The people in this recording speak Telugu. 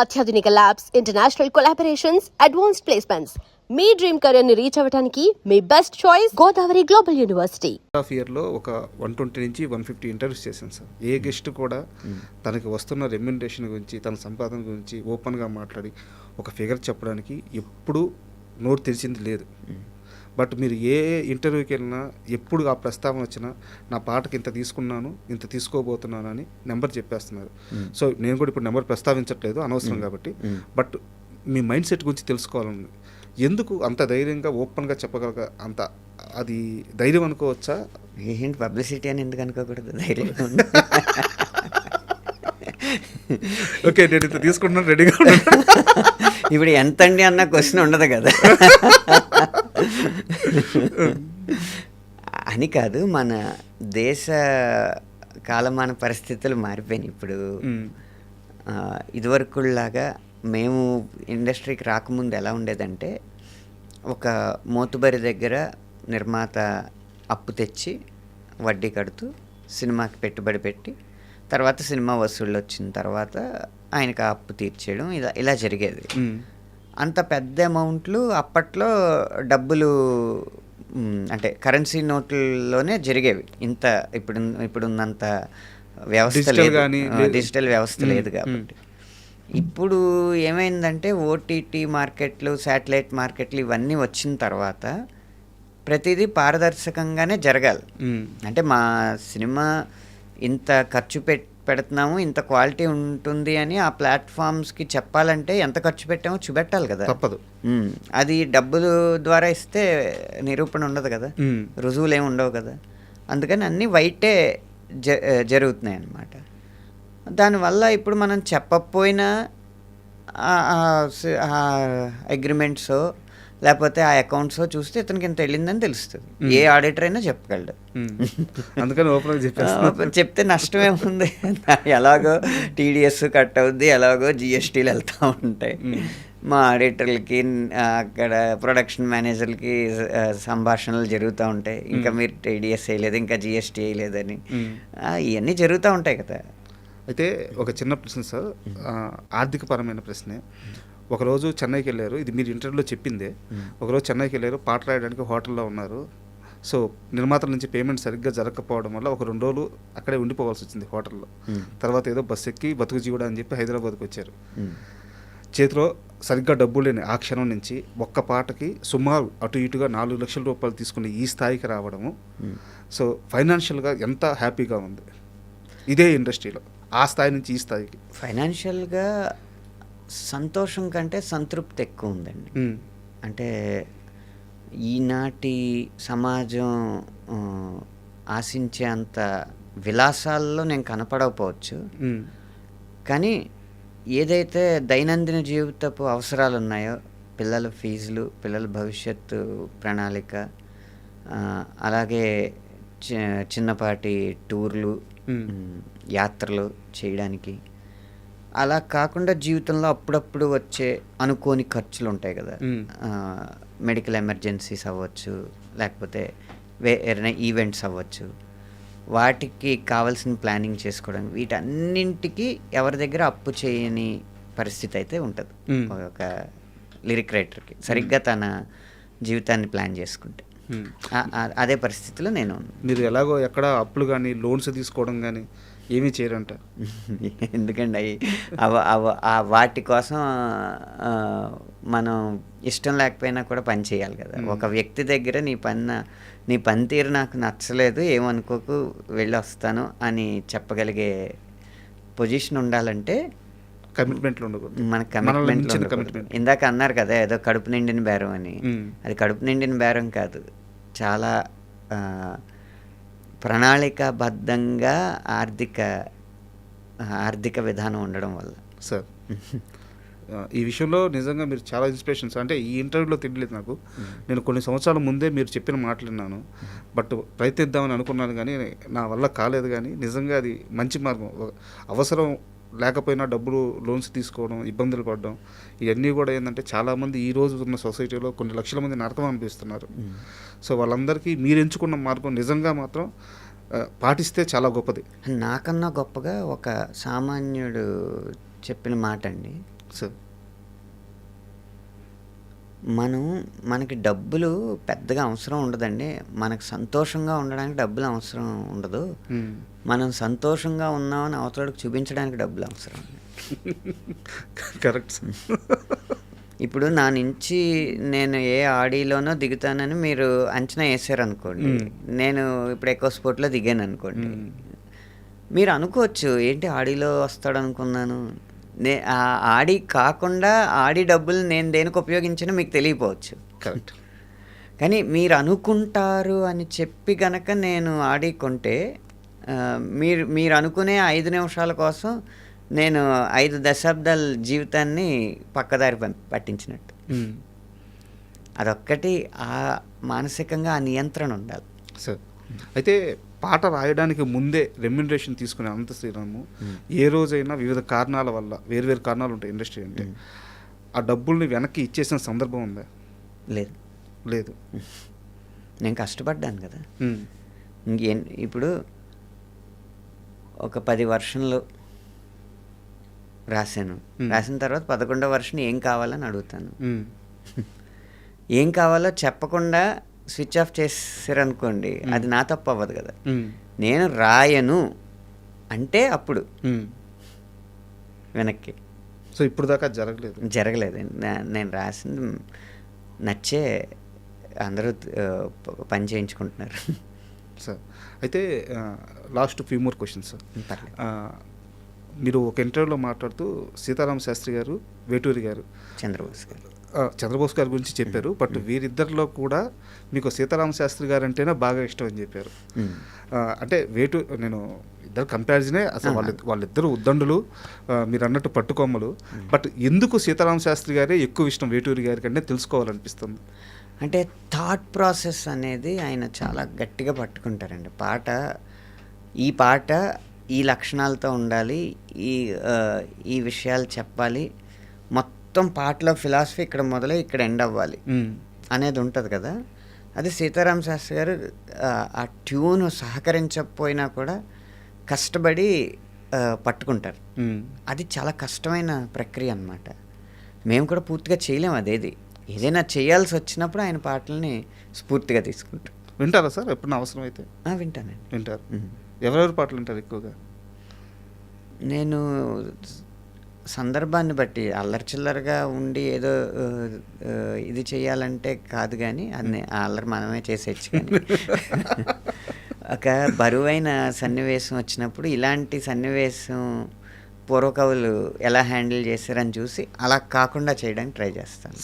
అత్యాధునిక labs, international collaborations, advanced placements. మీ డ్రీమ్ కెరీర్ ని రీచ్ అవ్వడానికి మీ best choice Godavari global university. Half ఇయర్లో ఒక 120 నుంచి 150 ఇంటర్వ్యూస్ చేశాను సార్. ఏ గెస్ట్ కూడా తనకి వస్తున్న రెమ్యునరేషన్ గురించి, తన సంపాదన గురించి ఓపెన్గా మాట్లాడి ఒక ఫిగర్ చెప్పడానికి ఎప్పుడూ నోరు తెరిచింది లేదు. బట్ మీరు ఏ ఇంటర్వ్యూకి వెళ్ళినా ఎప్పుడు ఆ ప్రస్తావన వచ్చినా నా పాటకి ఇంత తీసుకున్నాను, ఇంత తీసుకోబోతున్నాను అని నెంబర్ చెప్పేస్తున్నారు. సో నేను కూడా ఇప్పుడు నెంబర్ ప్రస్తావించట్లేదు, అనవసరం కాబట్టి. బట్ మీ మైండ్ సెట్ గురించి తెలుసుకోవాలని, ఎందుకు అంత ధైర్యంగా ఓపెన్గా చెప్పగలగ, అంత అది ధైర్యం అనుకోవచ్చా? ఏంటి పబ్లిసిటీ అని ఎందుకు అనుకోకూడదు? ధైర్యం ఓకే, నేను ఇంత తీసుకుంటున్నాను, రెడీగా ఉన్నాను. ఇప్పుడు ఎంత అండి అన్న క్వశ్చన్ ఉండదు కదా అని కాదు, మన దేశ కాలమాన పరిస్థితులు మారిపోయినాయి ఇప్పుడు. ఇదివరకులాగా మేము ఇండస్ట్రీకి రాకముందు ఎలా ఉండేదంటే, ఒక మోతుబరి దగ్గర నిర్మాత అప్పు తెచ్చి వడ్డీ కడుతూ సినిమాకి పెట్టుబడి పెట్టి, తర్వాత సినిమా వసూళ్ళు వచ్చిన తర్వాత ఆయనకు ఆ అప్పు తీర్చేయడం, ఇలా జరిగేది. అంత పెద్ద అమౌంట్లు అప్పట్లో డబ్బులు అంటే కరెన్సీ నోట్లలోనే జరిగేవి. ఇంత ఇప్పుడున్నంత వ్యవస్థ లేదు, డిజిటల్ వ్యవస్థ లేదు కాబట్టి. ఇప్పుడు ఏమైందంటే ఓటీటీ మార్కెట్లు, శాటిలైట్ మార్కెట్లు ఇవన్నీ వచ్చిన తర్వాత ప్రతిదీ పారదర్శకంగానే జరగాలి. అంటే మా సినిమా ఇంత ఖర్చు పెడుతున్నాము, ఇంత క్వాలిటీ ఉంటుంది అని ఆ ప్లాట్ఫామ్స్కి చెప్పాలంటే ఎంత ఖర్చు పెట్టామో చూపెట్టాలి కదా. తప్పదు. అది డబ్బులు ద్వారా ఇస్తే నిరూపణ ఉండదు కదా, రుజువులు ఏమి ఉండవు కదా. అందుకని అన్నీ వైటే జరుగుతున్నాయి అన్నమాట. దానివల్ల ఇప్పుడు మనం చెప్పకపోయినా అగ్రిమెంట్స్ లేకపోతే ఆ అకౌంట్స్ చూస్తే ఇతనికి ఇంత వెళ్ళిందని తెలుస్తుంది. ఏ ఆడిటర్ అయినా చెప్పగలడు. అందుకని ఓపెన్ చెప్తే నష్టమే ఉంది. ఎలాగో టీడీఎస్ కట్ అవుద్ది, ఎలాగో జిఎస్టీలు వెళ్తూ ఉంటాయి. మా ఆడిటర్లకి అక్కడ ప్రొడక్షన్ మేనేజర్లకి సంభాషణలు జరుగుతూ ఉంటాయి. ఇంకా మీరు టీడీఎస్ వేయలేదు, ఇంకా జిఎస్టీ వేయలేదని, ఇవన్నీ జరుగుతూ ఉంటాయి కదా. అయితే ఒక చిన్న ప్రశ్న సార్, ఆర్థికపరమైన ప్రశ్నే. ఒకరోజు చెన్నైకి వెళ్ళారు, ఇది మీరు ఇంటర్వ్యూలో చెప్పిందే. ఒకరోజు చెన్నైకి వెళ్ళారు, పాట రాయడానికి హోటల్లో ఉన్నారు. సో నిర్మాతల నుంచి పేమెంట్ సరిగ్గా జరగకపోవడం వల్ల ఒక 2 రోజులు అక్కడే ఉండిపోవాల్సి వచ్చింది హోటల్లో. తర్వాత ఏదో బస్సు ఎక్కి బతుకు జీవుడా అని చెప్పి హైదరాబాద్కి వచ్చారు. చేతిలో సరిగ్గా డబ్బులు లేని ఆ క్షణం నుంచి ఒక్క పాటకి సుమారు అటు ఇటుగా 4 లక్షల రూపాయలు తీసుకుని ఈ స్థాయికి రావడము, సో ఫైనాన్షియల్గా ఎంత హ్యాపీగా ఉంది ఇదే ఇండస్ట్రీలో, ఆ స్థాయి నుంచి ఈ స్థాయికి? ఫైనాన్షియల్గా సంతోషం కంటే సంతృప్తి ఎక్కువ ఉందండి. అంటే ఈనాటి సమాజం ఆశించే అంత విలాసాల్లో నేను కనపడకపోవచ్చు, కానీ ఏదైతే దైనందిన జీవితపు అవసరాలు ఉన్నాయో, పిల్లల ఫీజులు, పిల్లల భవిష్యత్తు ప్రణాళిక, అలాగే చిన్నపాటి టూర్లు, యాత్రలు చేయడానికి, అలా కాకుండా జీవితంలో అప్పుడప్పుడు వచ్చే అనుకోని ఖర్చులు ఉంటాయి కదా. మెడికల్ ఎమర్జెన్సీస్ అవ్వచ్చు, లేకపోతే ఏదైనా ఈవెంట్స్ అవ్వచ్చు, వాటికి కావాల్సిన ప్లానింగ్ చేసుకోవడం, వీటన్నింటికి ఎవరి దగ్గర అప్పు చేయని పరిస్థితి అయితే ఉంటుంది ఒక లిరిక్ రైటర్కి, సరిగ్గా తన జీవితాన్ని ప్లాన్ చేసుకుంటే. అదే పరిస్థితిలో నేను. మీరు ఎలాగో ఎక్కడ అప్పులు కానీ లోన్స్ తీసుకోవడం కానీ ఏమీ చేయరంట? ఎందుకండి, వాటి కోసం మనం ఇష్టం లేకపోయినా కూడా పని చేయాలి కదా. ఒక వ్యక్తి దగ్గర నీ పనితీరు నాకు నచ్చలేదు, ఏమనుకోకు, వెళ్ళి వస్తాను అని చెప్పగలిగే పొజిషన్ ఉండాలంటే కమిట్మెంట్లు ఉండకూడదు. మనకు కమిట్మెంట్. ఇందాక అన్నారు కదా ఏదో కడుపు నిండిన బేరం అని, అది కడుపు నిండిన బేరం కాదు, చాలా ప్రణాళికాబద్ధంగా ఆర్థిక విధానం ఉండడం వల్ల. సార్ ఈ విషయంలో నిజంగా మీరు చాలా ఇన్స్పిరేషన్స్. అంటే ఈ ఇంటర్వ్యూలో తెలియలేదు నాకు, నేను కొన్ని సంవత్సరాల ముందే మీరు చెప్పిన మాట్లాడినాను, బట్ ప్రయత్నిద్దామని అనుకున్నాను కానీ నా వల్ల కాలేదు. కానీ నిజంగా అది మంచి మార్గం. అవసరం లేకపోయినా డబ్బులు లోన్స్ తీసుకోవడం, ఇబ్బందులు పడడం, ఇవన్నీ కూడా ఏంటంటే చాలామంది ఈ రోజు ఉన్న సొసైటీలో కొన్ని లక్షల మంది నరకం అనిపిస్తున్నారు. సో వాళ్ళందరికీ మీరు ఎంచుకున్న మార్గం నిజంగా మాత్రం పాటిస్తే చాలా గొప్పది. నాకన్నా గొప్పగా ఒక సామాన్యుడు చెప్పిన మాట అండి, సార్ మనకి డబ్బులు పెద్దగా అవసరం ఉండదండి. మనకు సంతోషంగా ఉండడానికి డబ్బులు అవసరం ఉండదు. మనం సంతోషంగా ఉన్నామని అవతలకి చూపించడానికి డబ్బులు అవసరం. Correct sir. ఇప్పుడు నా నుంచి నేను ఏ ఆడిలోనో దిగుతానని మీరు అంచనా వేసారనుకోండి, నేను ఇప్పుడు ఎక్కువ స్పోర్ట్లో దిగాను అనుకోండి, మీరు అనుకోవచ్చు ఏంటి ఆడిలో వస్తాడు అనుకున్నాను. ఆ ఆడి కాకుండా ఆడి డబ్బులు నేను దేనికి ఉపయోగించినా మీకు తెలియపోవచ్చు. కరెక్ట్. కానీ మీరు అనుకుంటారు అని చెప్పి గనక నేను ఆడి కొంటే మీరు అనుకునే 5 నిమిషాల కోసం నేను 5 దశాబ్దాల జీవితాన్ని పక్కదారి పట్టించినట్టు. అదొక్కటి మానసికంగా ఆ నియంత్రణ ఉండాలి సార్. అయితే పాట రాయడానికి ముందే రెమ్యునరేషన్ తీసుకునే అనంత శ్రీరాము ఏ రోజైనా వివిధ కారణాల వల్ల, వేరు కారణాలు ఉంటాయి ఇండస్ట్రీ అంటే, ఆ డబ్బుల్ని వెనక్కి ఇచ్చేసిన సందర్భం ఉందా? లేదు. లేదు. నేను కష్టపడ్డాను కదా. ఇప్పుడు ఒక 10 వర్షన్లు రాశాను. రాసిన తర్వాత 11వ వర్షన్ ఏం కావాలని అడుగుతాను. ఏం కావాలో చెప్పకుండా స్విచ్ ఆఫ్ చేసారనుకోండి, అది నా తప్పు అవ్వదు కదా. నేను రాయను అంటే అప్పుడు వెనక్కి. సో ఇప్పుడు దాకా జరగలేదు. నేను రాసింది నచ్చే అందరూ పని చేయించుకుంటున్నారు. సార్ అయితే last few more questions sir. మీరు ఒక ఇంటర్వ్యూలో మాట్లాడుతూ సీతారామ శాస్త్రి గారు, వేటూరి గారు, చంద్రబోస్ గారి గురించి చెప్పారు. బట్ వీరిద్దరిలో కూడా మీకు సీతారామ శాస్త్రి గారు అంటేనే బాగా ఇష్టం అని చెప్పారు. అంటే నేను ఇద్దరు కంపారిజనే, అసలు వాళ్ళిద్దరు ఉద్దండులు, మీరు అన్నట్టు పట్టుకొమ్మలు. బట్ ఎందుకు సీతారామ శాస్త్రి గారే ఎక్కువ ఇష్టం వేటూరి గారి కంటే తెలుసుకోవాలనిపిస్తుంది? అంటే థాట్ ప్రాసెస్ అనేది ఆయన చాలా గట్టిగా పట్టుకుంటారండి. ఈ పాట ఈ లక్షణాలతో ఉండాలి, ఈ విషయాలు చెప్పాలి, మొత్తం పాటలో ఫిలాసఫీ ఇక్కడ మొదలై ఇక్కడ ఎండ్ అవ్వాలి అనేది ఉంటుంది కదా. అది సీతారామ శాస్త్రి గారు ఆ ట్యూన్ సహకరించకపోయినా కూడా కష్టపడి పట్టుకుంటారు. అది చాలా కష్టమైన ప్రక్రియ అన్నమాట. మేము కూడా పూర్తిగా చేయలేము. ఏదైనా చేయాల్సి వచ్చినప్పుడు ఆయన పాటల్ని స్ఫూర్తిగా తీసుకుంటాం. వింటారా సార్ ఎప్పుడన్నా అవసరం అయితే? వింటానండి. వింటారు. ఎవరెవరి పాటలు వింటారు ఎక్కువగా? నేను సందర్భాన్ని బట్టి అల్లరి చిల్లరగా ఉండి ఏదో ఇది చేయాలంటే కాదు, కానీ అది అల్లరి మనమే చేసేయచ్చు. కానీ ఒక బరువైన సన్నివేశం వచ్చినప్పుడు ఇలాంటి సన్నివేశం పూర్వకవులు ఎలా హ్యాండిల్ చేశారని చూసి అలా కాకుండా చేయడానికి ట్రై చేస్తాను.